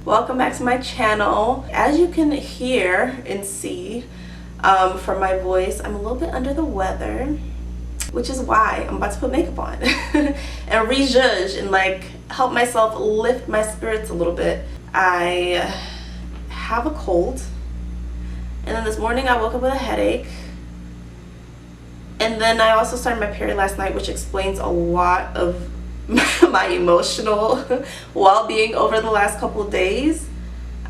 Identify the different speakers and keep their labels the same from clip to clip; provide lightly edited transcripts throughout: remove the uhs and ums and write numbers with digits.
Speaker 1: Welcome back to my channel. As you can hear and see from my voice, I'm a little bit under the weather, which is why I'm about to put makeup on and rejudge and like help myself lift my spirits a little bit. I have a cold, and then this morning I woke up with a headache, and then I also started my period last night, which explains a lot of my emotional well-being over the last couple of days.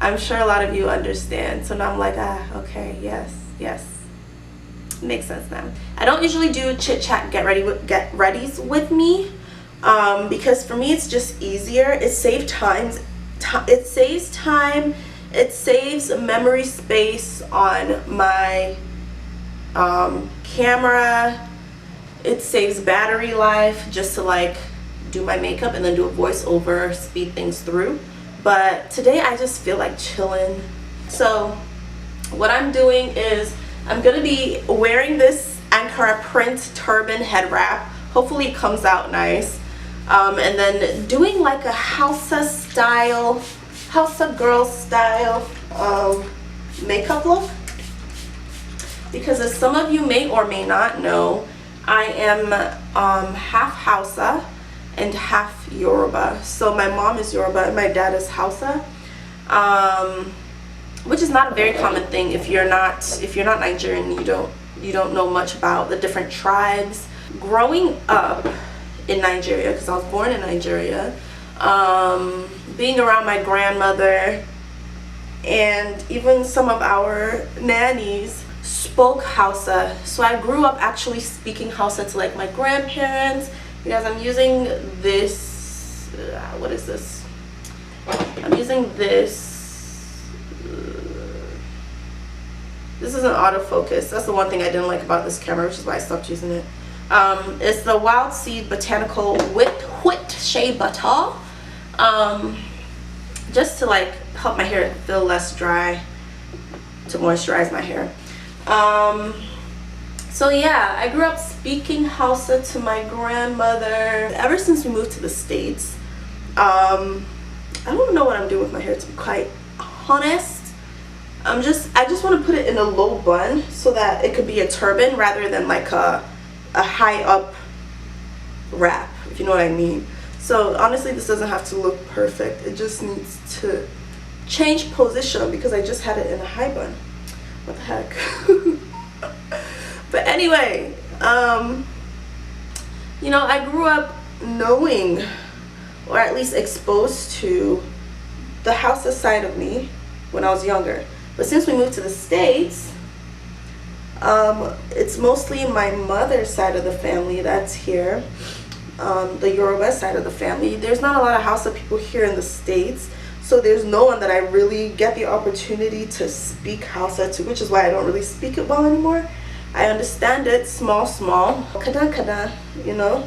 Speaker 1: I'm sure a lot of you understand. So now I'm like, okay, yes, makes sense now. I don't usually do chit chat get readies with me because for me it's just easier. It saves time. It saves memory space on my camera. It saves battery life just to like do my makeup and then do a voiceover, speed things through. But today I just feel like chilling. So what I'm doing is I'm gonna be wearing this Ankara print turban head wrap. Hopefully it comes out nice. And then doing like a Hausa girl style makeup look. Because as some of you may or may not know, I am half Hausa and half Yoruba. So my mom is Yoruba and my dad is Hausa, which is not a very common thing if you're not Nigerian. You don't know much about the different tribes. Growing up in Nigeria, because I was born in Nigeria, being around my grandmother and even some of our nannies spoke Hausa. So I grew up actually speaking Hausa to like my grandparents. Because I'm using this, what is this? I'm using this. This isn't autofocus. That's the one thing I didn't like about this camera, which is why I stopped using it. It's the Wild Seed Botanical Whipped Shea Butter. Just to like help my hair feel less dry, to moisturize my hair. So yeah, I grew up speaking Hausa to my grandmother. Ever since we moved to the States, I don't know what I'm doing with my hair, to be quite honest. I just want to put it in a low bun so that it could be a turban rather than like a high up wrap, if you know what I mean. So honestly, this doesn't have to look perfect. It just needs to change position because I just had it in a high bun. What the heck? But anyway, you know, I grew up knowing, or at least exposed to, the Hausa side of me when I was younger. But since we moved to the States, it's mostly my mother's side of the family that's here, the Yoruba side of the family. There's not a lot of Hausa people here in the States, so there's no one that I really get the opportunity to speak Hausa to, which is why I don't really speak it well anymore. I understand it, small. Kadan, you know.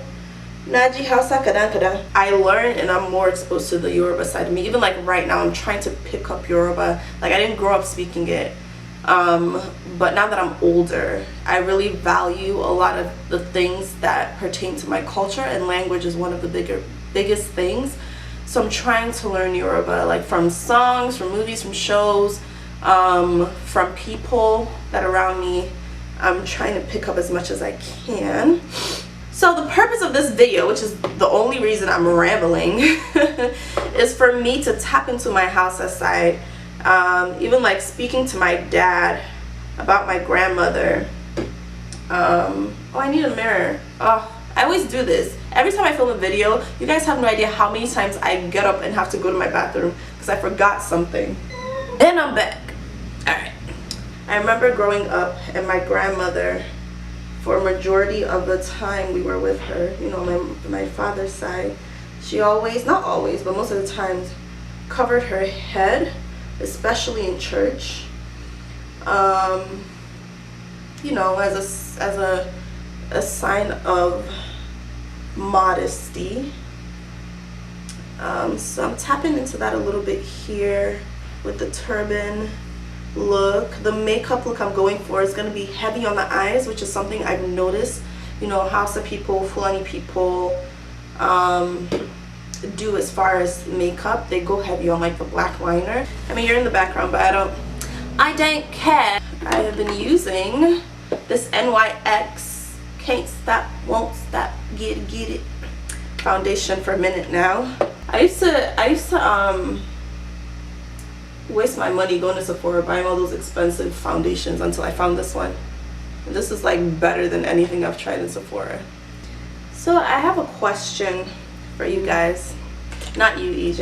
Speaker 1: Naji Hausa kadan. I learned and I'm more exposed to the Yoruba side of me. Even like right now, I'm trying to pick up Yoruba. Like I didn't grow up speaking it. But now that I'm older, I really value a lot of the things that pertain to my culture, and language is one of the biggest things. So I'm trying to learn Yoruba, like from songs, from movies, from shows, from people that are around me. I'm trying to pick up as much as I can. So the purpose of this video, which is the only reason I'm rambling, is for me to tap into my Hausa side. Even like speaking to my dad about my grandmother. Oh, I need a mirror. Oh, I always do this. Every time I film a video, you guys have no idea how many times I get up and have to go to my bathroom because I forgot something. And I'm back. Alright. I remember growing up and my grandmother, for a majority of the time we were with her, you know, my father's side, she always, not always, but most of the times, covered her head, especially in church, you know, as a sign of modesty. So I'm tapping into that a little bit here with the turban look. The makeup look I'm going for is going to be heavy on the eyes, which is something I've noticed, you know, Hausa people, Fulani people, do as far as makeup. They go heavy on like the black liner. I mean, you're in the background, but I don't care. I have been using this NYX Can't Stop, Won't Stop, Get It foundation for a minute now. I used to waste my money going to Sephora buying all those expensive foundations until I found this one. And this is like better than anything I've tried in Sephora. So I have a question for you guys. Not you, EJ.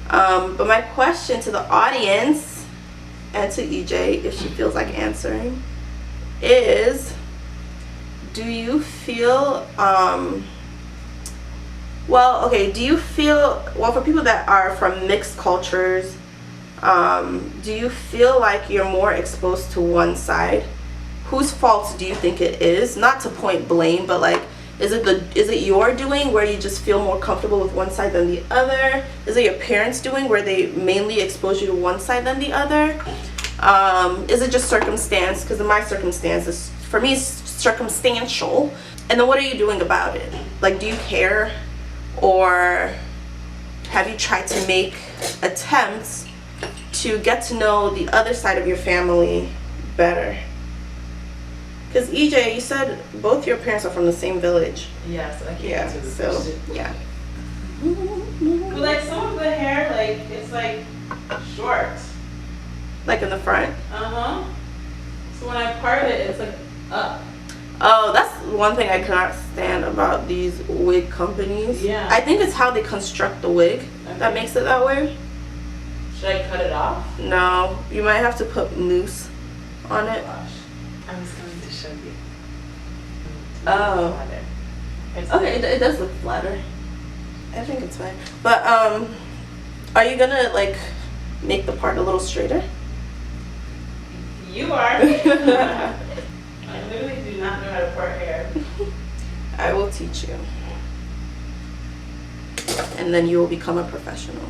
Speaker 1: Oh. But my question to the audience and to EJ, if she feels like answering, is, do you feel do you feel, well, for people that are from mixed cultures, do you feel like you're more exposed to one side? Whose fault do you think it is? Not to point blame, but like, is it your doing where you just feel more comfortable with one side than the other? Is it your parents doing where they mainly expose you to one side than the other? Is it just circumstance? Because in my circumstances, for me, it's circumstantial. And then what are you doing about it? Like, do you care? Or have you tried to make attempts to get to know the other side of your family better? Because EJ, you said both your parents are from the same village.
Speaker 2: Yeah, so I can't answer the question.
Speaker 1: Yeah.
Speaker 2: But like some of the hair, like it's like short.
Speaker 1: Like in the front?
Speaker 2: Uh-huh. So when I part it, it's like up.
Speaker 1: Oh, that's one thing I cannot stand about these wig companies.
Speaker 2: Yeah.
Speaker 1: I think it's how they construct the wig that makes it that way.
Speaker 2: Should I cut it off?
Speaker 1: No, you might have to put mousse on it.
Speaker 2: Gosh. I was going to show you.
Speaker 1: Oh. Okay, it does look flatter. I think it's fine. But are you gonna like make the part a little straighter?
Speaker 2: You are. I literally do not know how to part hair.
Speaker 1: I will teach you. And then you will become a professional.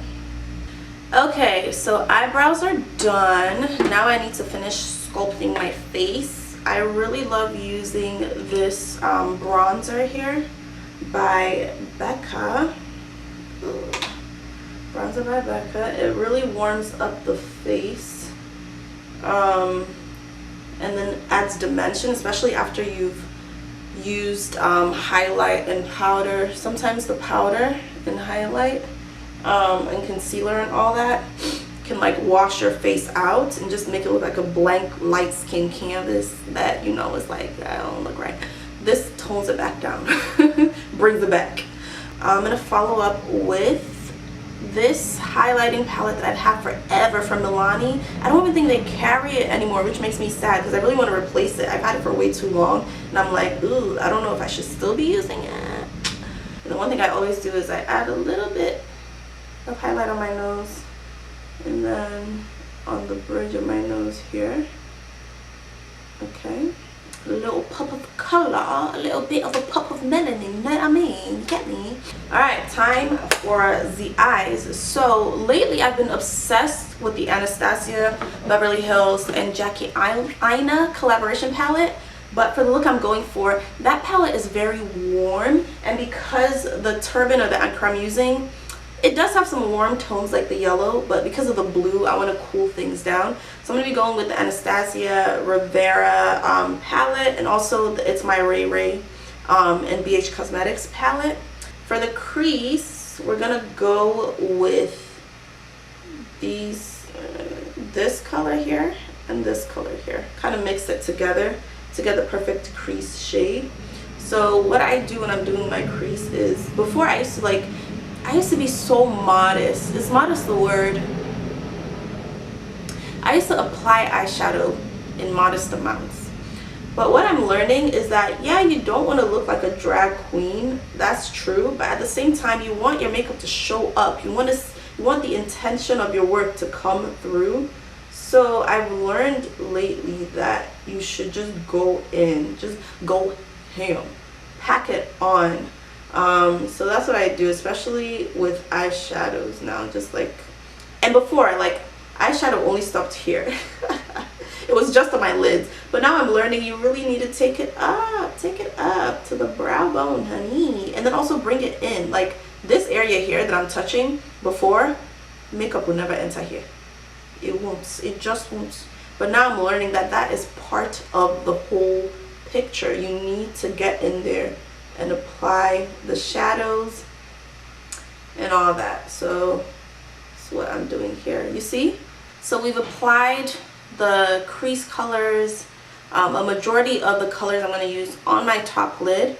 Speaker 1: Okay, so eyebrows are done. Now I need to finish sculpting my face. I really love using this bronzer here by Becca. Bronzer by Becca. It really warms up the face. And then adds dimension, especially after you've used highlight and powder. Sometimes the powder and highlight and concealer and all that can like wash your face out and just make it look like a blank light skin canvas that, you know, is like, I don't look right. This tones it back down, brings it back. I'm gonna follow up with this highlighting palette that I've had forever from Milani. I don't even think they carry it anymore, which makes me sad because I really want to replace it. I've had it for way too long and I'm like, ooh, I don't know if I should still be using it. And the one thing I always do is I add a little bit of highlight on my nose and then on the bridge of my nose here. Okay. A little pop of color, a little bit of a pop of melanin, you know what I mean? You get me? Alright, time for the eyes. So lately I've been obsessed with the Anastasia Beverly Hills and Jackie Aina collaboration palette. But for the look I'm going for, that palette is very warm, and because the turban or the anchor I'm using, it does have some warm tones like the yellow, but because of the blue, I want to cool things down. So I'm going to be going with the Anastasia Rivera palette, and also It's My Ray Ray and BH Cosmetics palette. For the crease, we're going to go with these, this color here and this color here. Kind of mix it together to get the perfect crease shade. So what I do when I'm doing my crease is, before I used to be so modest. Is modest the word? I used to apply eyeshadow in modest amounts. But what I'm learning is that, yeah, you don't want to look like a drag queen. That's true. But at the same time, you want your makeup to show up. You want the intention of your work to come through. So I've learned lately that you should just go in. Just go ham. Pack it on. So that's what I do, especially with eyeshadows now. Just like, and before, like, eyeshadow only stopped here. It was just on my lids. But now I'm learning you really need to take it up to the brow bone, honey. And then also bring it in. Like this area here that I'm touching before, makeup will never enter here. It won't. It just won't. But now I'm learning that that is part of the whole picture. You need to get in there and apply the shadows and all that. So that's what I'm doing here. You see? So we've applied the crease colors, a majority of the colors I'm going to use on my top lid.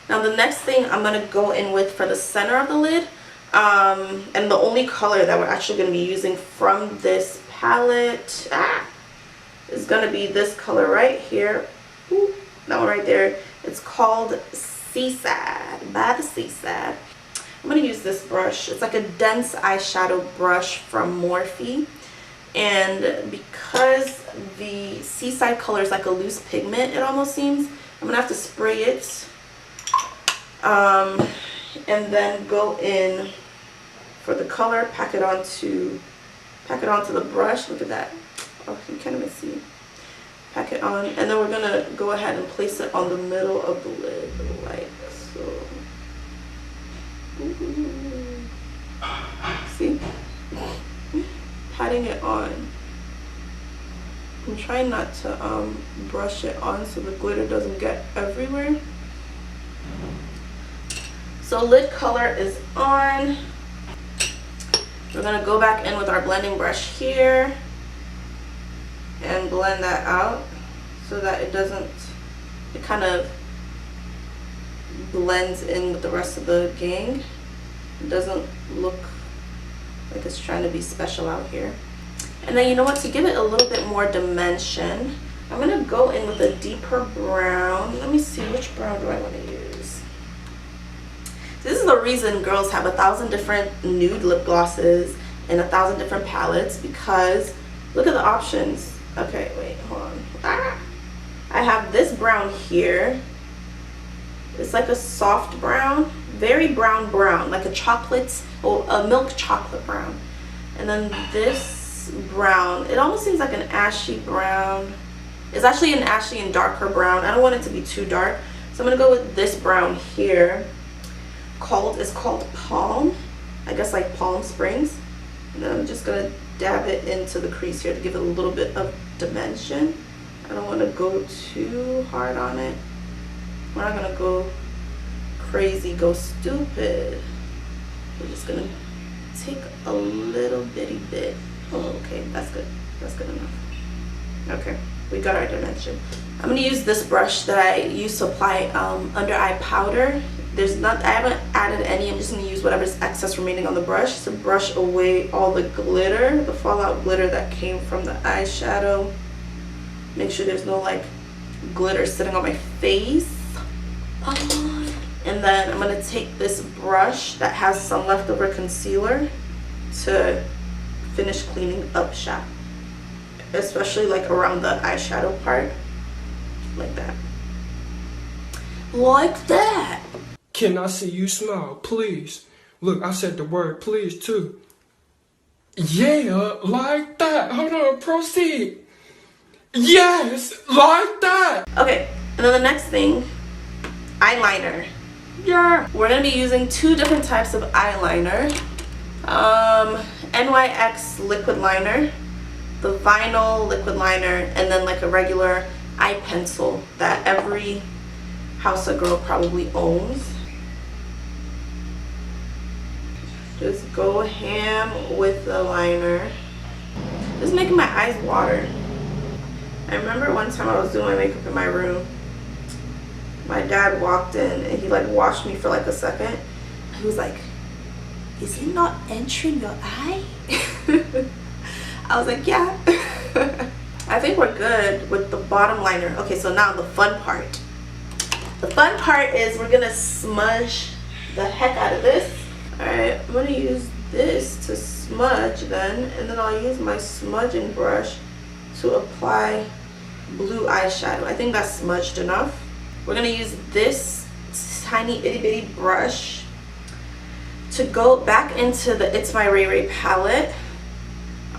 Speaker 1: Now the next thing I'm going to go in with for the center of the lid, and the only color that we're actually going to be using from this palette is going to be this color right here. Ooh, that one right there. It's called Seaside, by the Seaside. I'm going to use this brush. It's like a dense eyeshadow brush from Morphe. And because the Seaside color is like a loose pigment, it almost seems, I'm going to have to spray it. And then go in for the color, pack it onto the brush. Look at that. Oh, you can't even see. Pack it on, and then we're gonna go ahead and place it on the middle of the lid, like so. Ooh. See? Patting it on. I'm trying not to brush it on so the glitter doesn't get everywhere. So lid color is on. We're gonna go back in with our blending brush here and blend that out so that it kind of blends in with the rest of the gang. It doesn't look like it's trying to be special out here. And then you know what, to give it a little bit more dimension, I'm gonna go in with a deeper brown. Let me see, which brown do I want to use? This is the reason girls have 1,000 different nude lip glosses and 1,000 different palettes, because look at the options. Okay, wait, hold on. I have this brown here. It's like a soft brown, very brown, like a chocolate, or a milk chocolate brown. And then this brown, it almost seems like an ashy brown. It's actually an ashy and darker brown. I don't want it to be too dark, so I'm gonna go with this brown here. It's called Palm, I guess, like Palm Springs. And then I'm just gonna dab it into the crease here to give it a little bit of dimension. I don't want to go too hard on it. We're not gonna go crazy, go stupid. We're just gonna take a little bitty bit. Oh, okay, that's good. That's good enough. Okay, we got our dimension. I'm gonna use this brush that I used to apply under eye powder. I haven't added any. I'm just going to use whatever's excess remaining on the brush to brush away all the glitter, the fallout glitter that came from the eyeshadow. Make sure there's no like glitter sitting on my face. And then I'm going to take this brush that has some leftover concealer to finish cleaning up shop, especially like around the eyeshadow part, like that. Like that.
Speaker 3: Can I see you smile, please? Look, I said the word please too. Yeah, like that. Hold on, proceed. Yes, like that.
Speaker 1: Okay, and then the next thing, eyeliner. Yeah. We're gonna be using two different types of eyeliner. NYX liquid liner, the vinyl liquid liner, and then like a regular eye pencil that every Hausa girl probably owns. Just go ham with the liner. Just making my eyes water. I remember one time I was doing my makeup in my room. My dad walked in and he like watched me for like a second. He was like, "Is it not entering your eye?" I was like, "Yeah." I think we're good with the bottom liner. Okay, so now the fun part. The fun part is we're gonna smudge the heck out of this. Alright, I'm gonna use this to smudge then, and then I'll use my smudging brush to apply blue eyeshadow. I think that's smudged enough. We're gonna use this tiny itty bitty brush to go back into the It's My Ray Ray palette.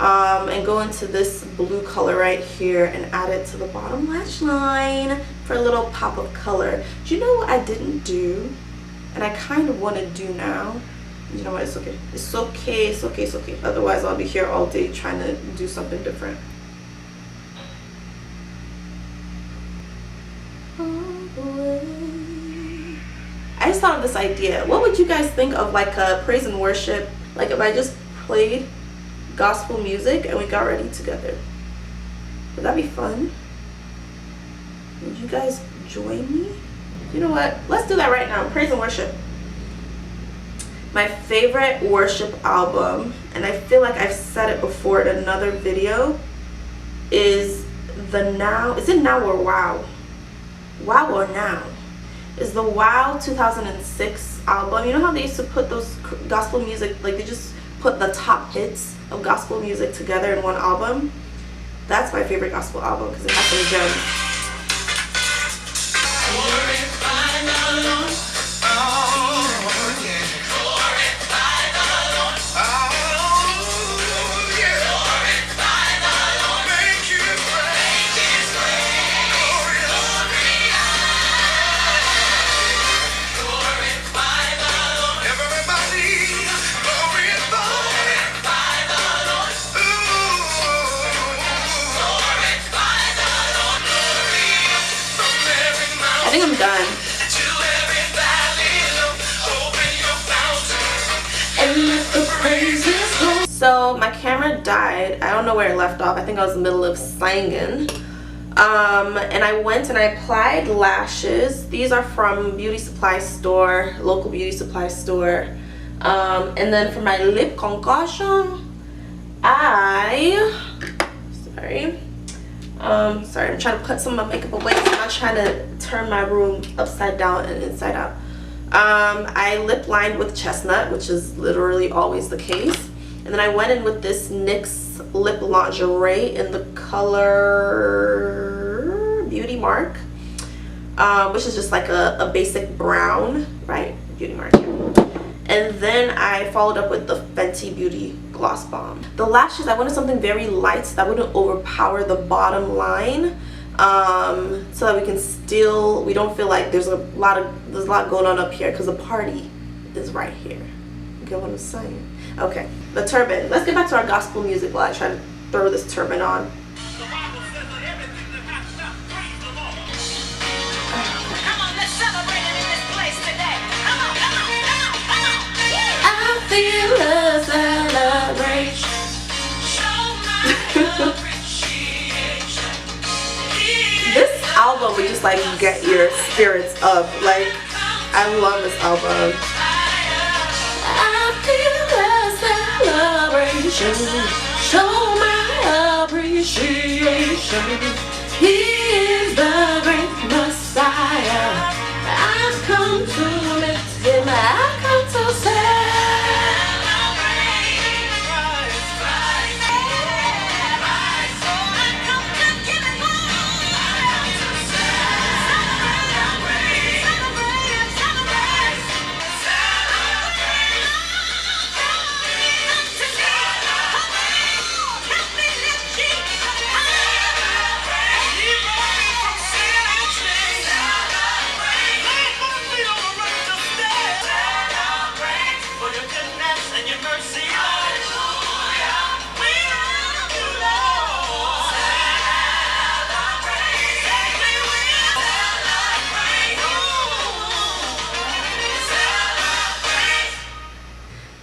Speaker 1: and go into this blue color right here and add it to the bottom lash line for a little pop of color. Do you know what I didn't do and I kind of want to do now? You know what, it's okay. It's okay, it's okay, it's okay. Otherwise I'll be here all day trying to do something different. I just thought of this idea. What would you guys think of like a praise and worship? Like if I just played gospel music and we got ready together. Would that be fun? Would you guys join me? You know what? Let's do that right now. Praise and worship. My favorite worship album, and I feel like I've said it before in another video, is the Now. Is it Now or Wow? Wow or Now? Is the Wow 2006 album. You know how they used to put those gospel music, like they just put the top hits of gospel music together in one album? That's my favorite gospel album because it has some gems. I think I'm done. So my camera died. I don't know where it left off. I think I was in the middle of singing. And I went and I applied lashes. These are from beauty supply store, local beauty supply store. And then for my lip concoction, sorry, I'm trying to put some of my makeup away. So I'm not trying to turn my room upside down and inside out. I lip lined with chestnut, which is literally always the case. And then I went in with this NYX lip lingerie in the color Beauty Mark, which is just like a basic brown, right? Beauty Mark. And then I followed up with the Fenty Beauty Gloss Bomb. The lashes, I wanted something very light so that wouldn't overpower the bottom line, so that we can still, we don't feel like there's a lot going on up here because the party is right here. You get what I'm saying? Okay, the turban. Let's get back to our gospel music while I try to throw this turban on. Feel a celebration. This album would just like get your spirits up. Like, I love this album. I feel a celebration. Show my appreciation. He is the great Messiah. I've come to lift him. I've come to say.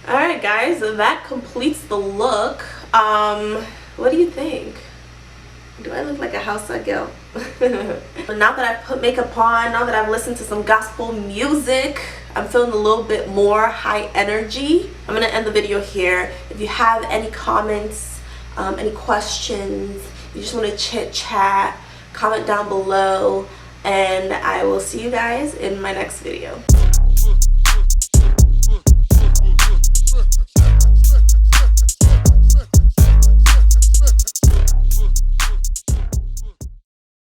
Speaker 1: Alright guys, that completes the look. What do you think? Do I look like a Hausa girl? But now that I've put makeup on, now that I've listened to some gospel music, I'm feeling a little bit more high energy. I'm gonna end the video here. If you have any comments, any questions, you just want to chit chat, comment down below, and I will see you guys in my next video.